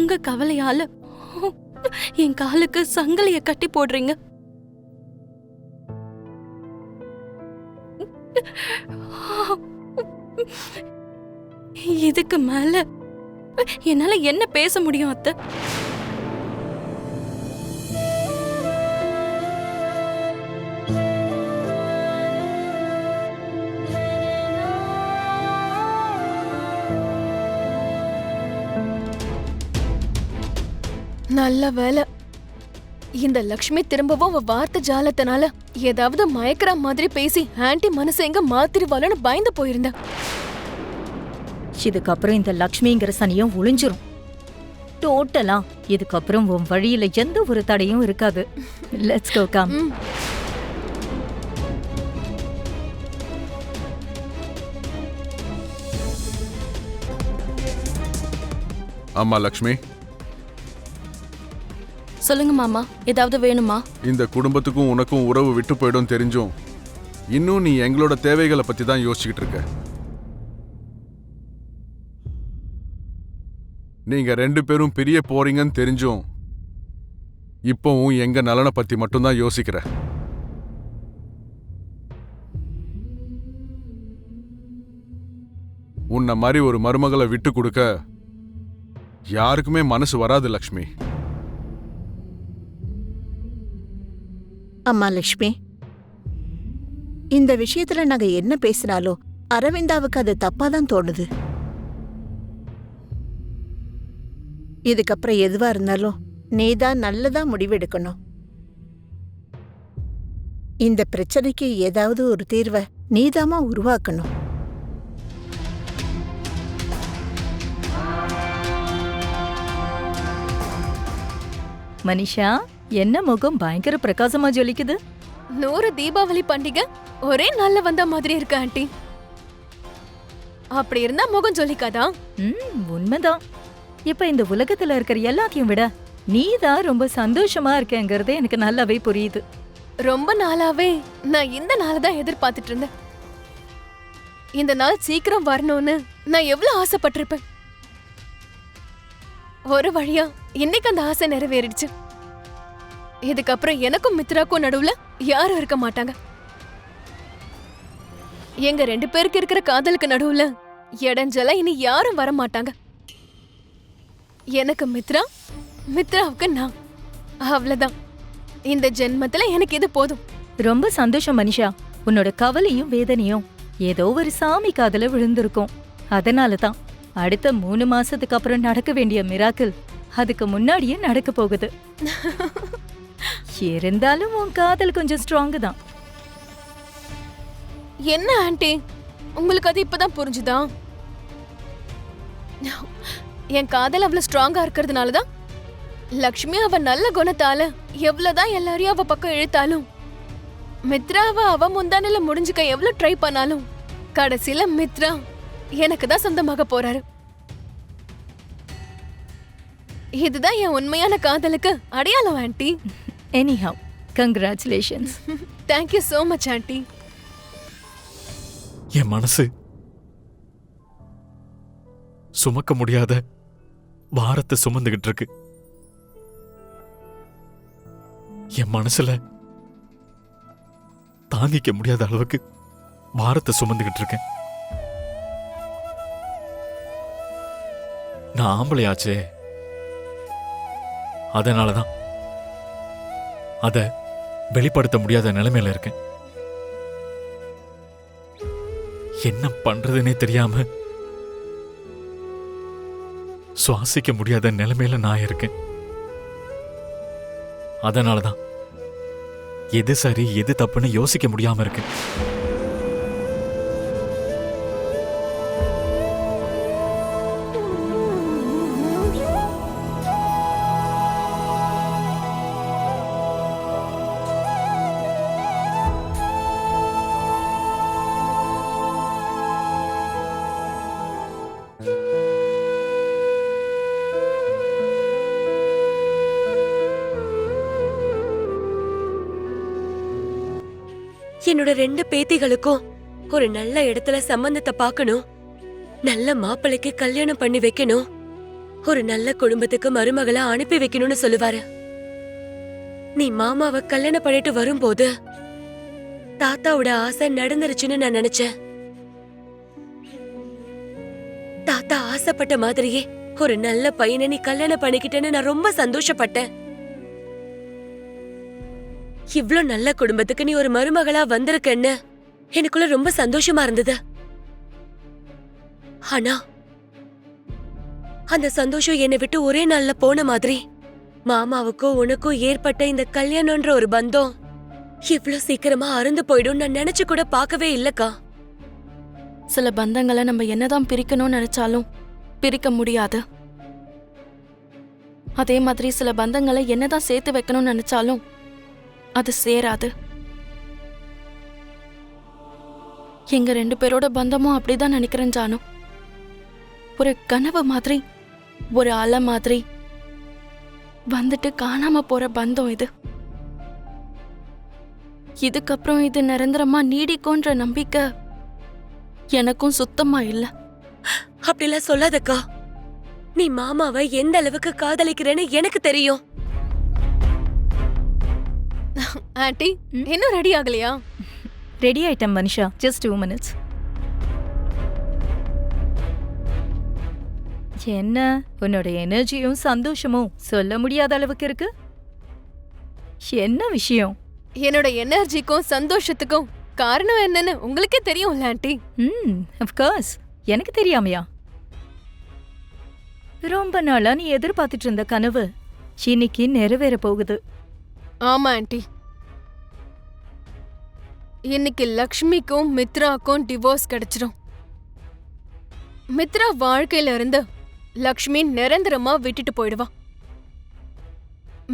உங்க கவலையால என் காலுக்கு சங்கிலிய கட்டி போடுறீங்க. இதுக்கு மேல என்னால என்ன பேச முடியும் அத்தை? நல்ல வேலை, இந்த லக்ஷ்மி திரும்பவும் அவ வார்த்தை ஜாலத்தினால ஏதாவது மயக்கிற மாதிரி பேசி ஆன்ட்டி மனசு எங்க மாத்திருவாளன்னு பயந்து போயிருந்தேன். இதுக்கப்புறம் இந்த லக்ஷ்மிங்கிற சனியும் ஒளிஞ்சிரும் டோட்டலா. இதுக்கப்புறம் உன் வழியில எந்த ஒரு தடையும் இருக்காது. Let's go come. ஆமா லக்ஷ்மி, சொல்லுங்க மாமா, ஏதாவது வேணுமா? இந்த குடும்பத்துக்கும் உனக்கும் உறவு விட்டு போயிடும் தெரிஞ்சும் இன்னும் நீ எங்களோட தேவைகளை பத்தி தான் யோசிச்சுக்கிட்டு இருக்க. நீங்க 2 பேரும் பிரிய போறீங்கன்னு தெரிஞ்சும் இப்பவும் எங்க நலனை பத்தி மட்டும்தான் யோசிக்கிற. உன்னை மாதிரி ஒரு மருமகளை விட்டு கொடுக்க யாருக்குமே மனசு வராது லக்ஷ்மி. அம்மா லட்சுமி, இந்த விஷயத்துல நாங்க என்ன பேசினாலும் அரவிந்தாவுக்கு அது தப்பாதான் தோணுது. இதுக்கப்புறம் எதுவா இருந்தாலும் நீதான் நல்லதா முடிவெடுக்கணும். இந்த பிரச்சனைக்கு ஏதாவது ஒரு தீர்வை நீதாமா உருவாக்கணும். மனிஷா, என்ன முகம் பயங்கர பிரகாசமா ஜொலிக்குது. 100 தீபாவளி பண்டிகை ஒரே நாள்ல வந்த மாதிரி இருக்கு ஆன்ட்டி. அப்படி இருந்தா முகம் ஜொலிக்காதா? உண்மைதான். இப்ப இந்த உலகத்துல இருக்கிற எல்லாத்தையும் விட நீதான் ரொம்ப சந்தோஷமா இருக்கேங்கிறது எனக்கு நல்லாவே புரியுது. ரொம்ப நாளாவே நான் இந்த நாளை தான் எதிர்பார்த்துட்டு இருந்தேன். இந்த நாள் சீக்கிரம் வரணும்னு நான் எவ்வளவு ஆசைப்பட்டிருப்பேன். ஒரு வழியா இன்னைக்கு அந்த ஆசை நிறைவேறிடுச்சு. இதுக்கப்புறம் எனக்கும் மித்ராக்கும் நடுவுல யாரும் இருக்க மாட்டாங்க. எங்க 2 பேருக்கு இருக்கிற காதலுக்கு நடுவுல இடைஞ்சல இனி யாரும் வர மாட்டாங்க. எனக்கு மித்ரா, மித்ராவுக்கு நான். அவ்வளவுதான். இந்த ஜென்மத்துல எனக்கு இது போதும். ரொம்ப சந்தோஷம் மனிஷா. உன்னோட கவலையும் வேதனையும் ஏதோ ஒரு சாமி காதுல விழுந்திருக்கும். அதனாலதான் அடுத்த 3 மாசத்துக்கு அப்புறம் நடக்க வேண்டிய மிராக்கிள் அதுக்கு முன்னாடியே நடக்க போகுது. இருந்தாலும் உன் காதல் கொஞ்சம் ஸ்ட்ராங் தான். என்ன ஆன்ட்டி, உங்களுக்கு அது இப்பதான் புரிஞ்சுதா? என் காதல் அவ்வளவு ஸ்ட்ராங்கா இருக்கிறதுனாலதான் லக்ஷ்மி அவ நல்ல குணத்தால எவ்வளவுதான் எல்லாரையும் அவ பக்கம் இழுத்தாலும், மித்ராவ அவ முந்தானில முடிஞ்சுக்க எவ்வளவு ட்ரை பண்ணாலும் கடைசியில மித்ரா எனக்கு தான் சொந்தமாக போறாரு. இதுதான் என் உண்மையான காதலுக்கு அடையாளம் aunty. Anyhow, congratulations. Thank you so much aunty. என் மனசு சுமக்க முடியாத பாரத்தை சுமந்துகிட்டு இருக்கு. என் மனசுல தாங்கிக்க முடியாத அளவுக்கு பாரத்தை சுமந்துகிட்டு இருக்கேன். நான் ஆம்பளையாச்சே, அதனாலதான் அத வெளிப்படுத்த முடியாத நிலைமையில இருக்கேன். என்ன பண்றதுன்னே தெரியாம சுவாசிக்க முடியாத நிலைமையில நான் இருக்கேன். அதனாலதான் எது சரி எது தப்புன்னு யோசிக்க முடியாம இருக்கேன். என்னோட 2 பேத்திகளுக்கும் ஒரு நல்ல இடத்துல சம்பந்தத்தை பார்க்கணும், நல்ல மாப்பிள்ளைக்கு கல்யாணம் பண்ணி வைக்கணும். ஒரு நல்ல குடும்பத்துக்கு மருமகளா அனுப்பி வைக்கணும்னு சொல்லுவாரு. நீ மாமாவை கல்யாணம் பண்ணிட்டு வரும்போது தாத்தாவோட ஆசை நடந்துருச்சுன்னு நான் நினைச்சேன். தாத்தா ஆசைப்பட்ட மாதிரியே ஒரு நல்ல பையனை நீ கல்யாணம் பண்ணிக்கிட்டேன்னு நான் ரொம்ப சந்தோஷப்பட்டேன். இவ்ளோ நல்ல குடும்பத்துக்கு நீ ஒரு மருமகளா வந்திருக்கன்னு எனக்குள்ள ரொம்ப சந்தோஷமா இருந்தது. ஆனா அந்த சந்தோஷம் என்னை விட்டு ஒரே நாள்ல போன மாதிரி மாமாவுக்கும் உனக்கும் ஏற்பட்ட இந்த கல்யாணம்ன்ற ஒரு பந்தம் இவ்ளோ சீக்கிரமா அறுந்து போயிடும் நான் நினைச்சு கூட பார்க்கவே இல்லக்கா. சில பந்தங்களை நம்ம என்னதான் பிரிக்கணும்னு நினைச்சாலும் பிரிக்க முடியாது. அதே மாதிரி சில பந்தங்களை என்னதான் சேர்த்து வைக்கணும்னு நினைச்சாலும் அது சேராது. எங்க 2 பேரோட பந்தமும் அப்படிதான் நினைக்கிறேன் ஜானு. ஒரு கனவு மாதிரி, ஒரு அலை மாதிரி வந்துட்டு காணாம போற பந்தம் இது. இதுக்கப்புறம் இது நிரந்தரமா நீடிக்கும்ன்ற நம்பிக்கை எனக்கும் சுத்தமா இல்ல. அப்படிலாம் சொல்லாதக்கா. நீ மாமாவை எந்த அளவுக்கு காதலிக்கிறேன்னு எனக்கு தெரியும். ஆண்டி இன்னும் ரெடி ஆகலையா? ரெடி ஆயிட்டம் மனிஷா, ஜஸ்ட் 2 minutes. என்ன உன்னோட எனர்ஜியும் சந்தோஷமும் சொல்ல முடியாத அளவுக்கு இருக்கு? என்ன விஷயம்? என்னோட எனர்ஜிக்கும் சந்தோஷத்துக்கும் காரணம் என்னன்னு உங்களுக்கே தெரியும்ல ஆண்டி. of course. எனக்கு தெரியாமையா? ரொம்ப நாளா நீ எதிர்பார்த்துட்டு இருந்த கனவு இன்னைக்கு நிறைவேற போகுது. ஆமா ஆண்டி. இன்னைக்கு லக்ஷ்மிக்கும் மித்ராக்கும் டிவோர்ஸ் கிடைச்சிடும். மித்ரா வாழ்க்கையில இருந்து லக்ஷ்மி நிரந்தரமா விட்டுட்டு போயிடுவா.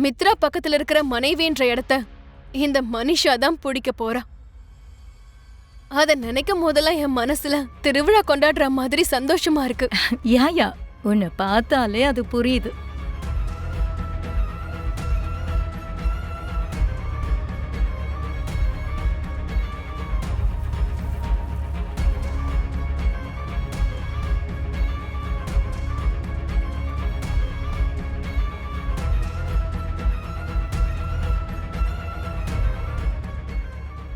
மித்ரா பக்கத்துல இருக்கிற மனைவின்ற இடத்த இந்த மனிஷா தான் பிடிக்க போறா. அத நினைக்கும் போதெல்லாம் என் மனசுல திருவிழா கொண்டாடுற மாதிரி சந்தோஷமா இருக்கு. யா உன்னை பார்த்தாலே அது புரியுது.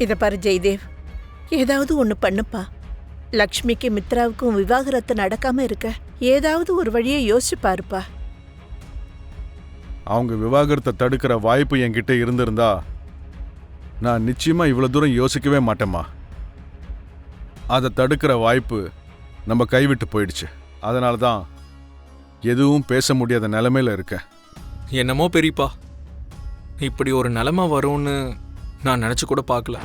இத பாரு ஜெய்தேவ், ஏதாவது ஒண்ணு பண்ணுப்பா. லக்ஷ்மிக்கு மித்ராவுக்கும் விவாகரத்து நடக்காம இருக்க ஏதாவது ஒரு வழியை யோசிச்சு பாருப்பா. அவங்க விவாகரத்தை தடுக்கிற வாய்ப்பு என்கிட்ட இருந்திருந்தா நான் நிச்சயமா இவ்வளவு தூரம் யோசிக்கவே மாட்டேம்மா. அதை தடுக்கிற வாய்ப்பு நம்ம கைவிட்டு போயிடுச்சு. அதனால தான் எதுவும் பேச முடியாத நிலைமையில இருக்கேன். என்னமோ பெரியப்பா, இப்படி ஒரு நிலைமை வரும்னு நான் நினைச்சு கூட பார்க்கல.